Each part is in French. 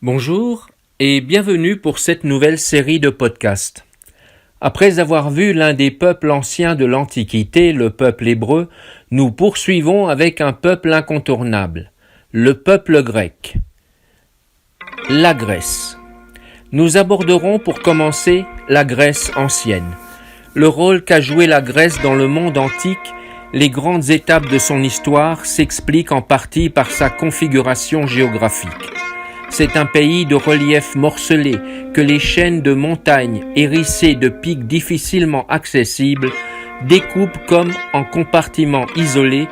Bonjour et bienvenue pour cette nouvelle série de podcasts. Après avoir vu l'un des peuples anciens de l'Antiquité, le peuple hébreu, nous poursuivons avec un peuple incontournable, le peuple grec. La Grèce. Nous aborderons pour commencer la Grèce ancienne. Le rôle qu'a joué la Grèce dans le monde antique, les grandes étapes de son histoire s'expliquent en partie par sa configuration géographique. C'est un pays de relief morcelé que les chaînes de montagnes hérissées de pics difficilement accessibles découpent comme en compartiments isolés,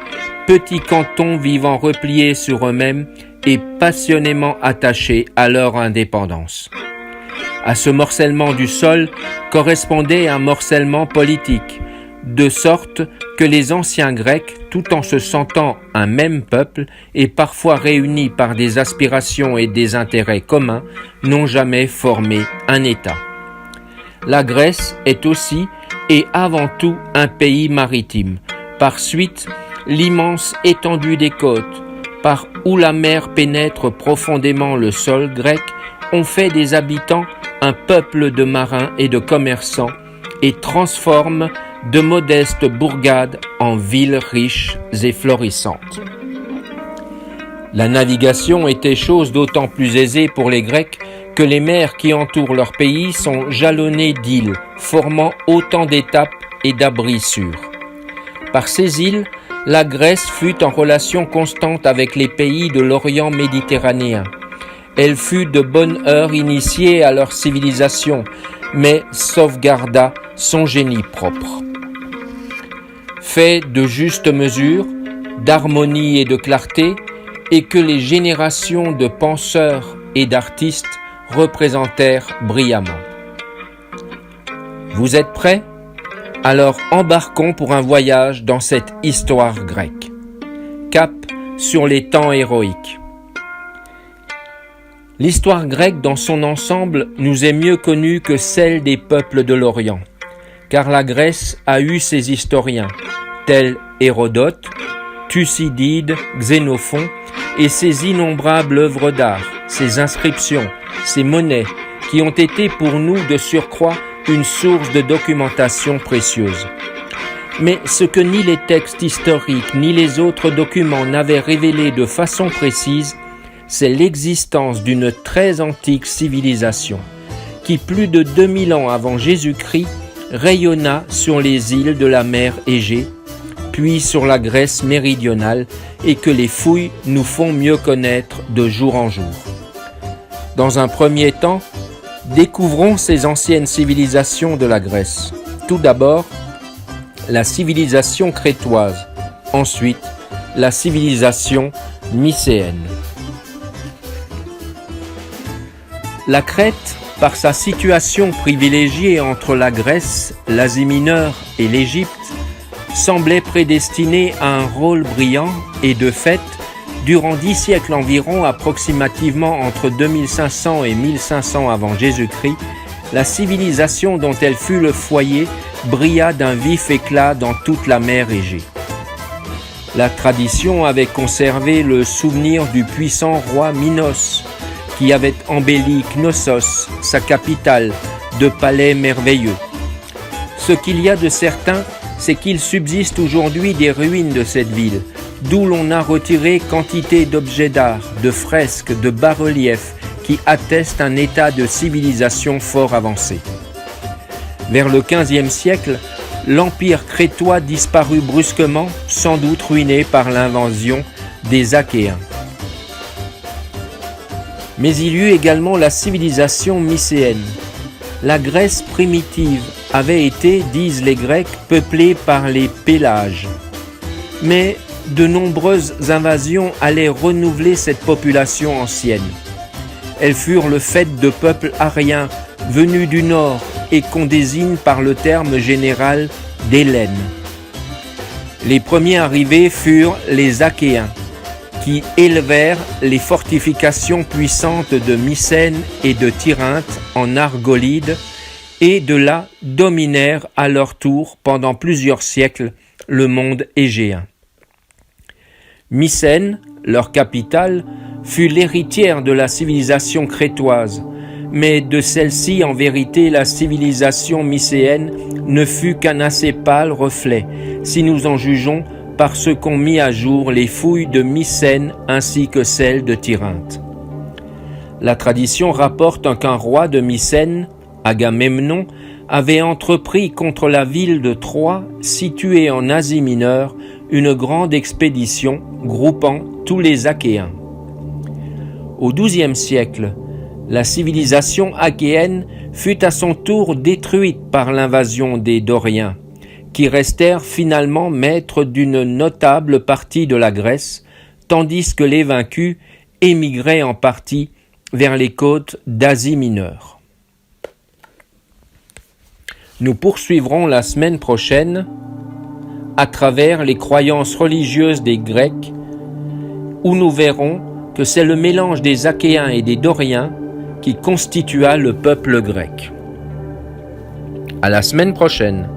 petits cantons vivant repliés sur eux-mêmes et passionnément attachés à leur indépendance. À ce morcellement du sol correspondait un morcellement politique, de sorte que les anciens Grecs, tout en se sentant un même peuple et parfois réunis par des aspirations et des intérêts communs, n'ont jamais formé un État. La Grèce est aussi et avant tout un pays maritime. Par suite, l'immense étendue des côtes, par où la mer pénètre profondément le sol grec, ont fait des habitants un peuple de marins et de commerçants et transforment de modestes bourgades en villes riches et florissantes. La navigation était chose d'autant plus aisée pour les Grecs que les mers qui entourent leur pays sont jalonnées d'îles, formant autant d'étapes et d'abris sûrs. Par ces îles, la Grèce fut en relation constante avec les pays de l'Orient méditerranéen. Elle fut de bonne heure initiée à leur civilisation, mais sauvegarda son génie propre. Fait de juste mesure, d'harmonie et de clarté, et que les générations de penseurs et d'artistes représentèrent brillamment. Vous êtes prêts ? Alors embarquons pour un voyage dans cette histoire grecque. Cap sur les temps héroïques. L'histoire grecque dans son ensemble nous est mieux connue que celle des peuples de l'Orient, car la Grèce a eu ses historiens, tels Hérodote, Thucydide, Xénophon, et ses innombrables œuvres d'art, ses inscriptions, ses monnaies, qui ont été pour nous de surcroît une source de documentation précieuse. Mais ce que ni les textes historiques ni les autres documents n'avaient révélé de façon précise, c'est l'existence d'une très antique civilisation qui, plus de 2000 ans avant Jésus-Christ, rayonna sur les îles de la mer Égée, puis sur la Grèce méridionale et que les fouilles nous font mieux connaître de jour en jour. Dans un premier temps, découvrons ces anciennes civilisations de la Grèce. Tout d'abord, la civilisation crétoise, ensuite la civilisation mycéenne. La Crète, par sa situation privilégiée entre la Grèce, l'Asie mineure et l'Égypte, semblait prédestinée à un rôle brillant et de fait, durant 10 siècles environ, approximativement entre 2500 et 1500 avant Jésus-Christ, la civilisation dont elle fut le foyer brilla d'un vif éclat dans toute la mer Égée. La tradition avait conservé le souvenir du puissant roi Minos, qui avait embelli Knossos, sa capitale, de palais merveilleux. Ce qu'il y a de certain, c'est qu'il subsiste aujourd'hui des ruines de cette ville, d'où l'on a retiré quantité d'objets d'art, de fresques, de bas-reliefs, qui attestent un état de civilisation fort avancé. Vers le XVe siècle, l'empire crétois disparut brusquement, sans doute ruiné par l'invasion des Achéens. Mais il y eut également la civilisation mycéenne. La Grèce primitive avait été, disent les Grecs, peuplée par les Pélasges. Mais de nombreuses invasions allaient renouveler cette population ancienne. Elles furent le fait de peuples ariens venus du nord et qu'on désigne par le terme général d'Hellènes. Les premiers arrivés furent les Achéens, qui élevèrent les fortifications puissantes de Mycène et de Tirynthe en Argolide et de là dominèrent à leur tour pendant plusieurs siècles le monde égéen. Mycène, leur capitale, fut l'héritière de la civilisation crétoise, mais de celle-ci, en vérité, la civilisation mycéenne ne fut qu'un assez pâle reflet, si nous en jugeons par ce qu'ont mis à jour les fouilles de Mycène ainsi que celles de Tirynthe. La tradition rapporte qu'un roi de Mycène, Agamemnon, avait entrepris contre la ville de Troie, située en Asie mineure, une grande expédition groupant tous les Achéens. Au XIIe siècle, la civilisation achéenne fut à son tour détruite par l'invasion des Doriens, qui restèrent finalement maîtres d'une notable partie de la Grèce, tandis que les vaincus émigraient en partie vers les côtes d'Asie mineure. Nous poursuivrons la semaine prochaine à travers les croyances religieuses des Grecs, où nous verrons que c'est le mélange des Achéens et des Doriens qui constitua le peuple grec. À la semaine prochaine.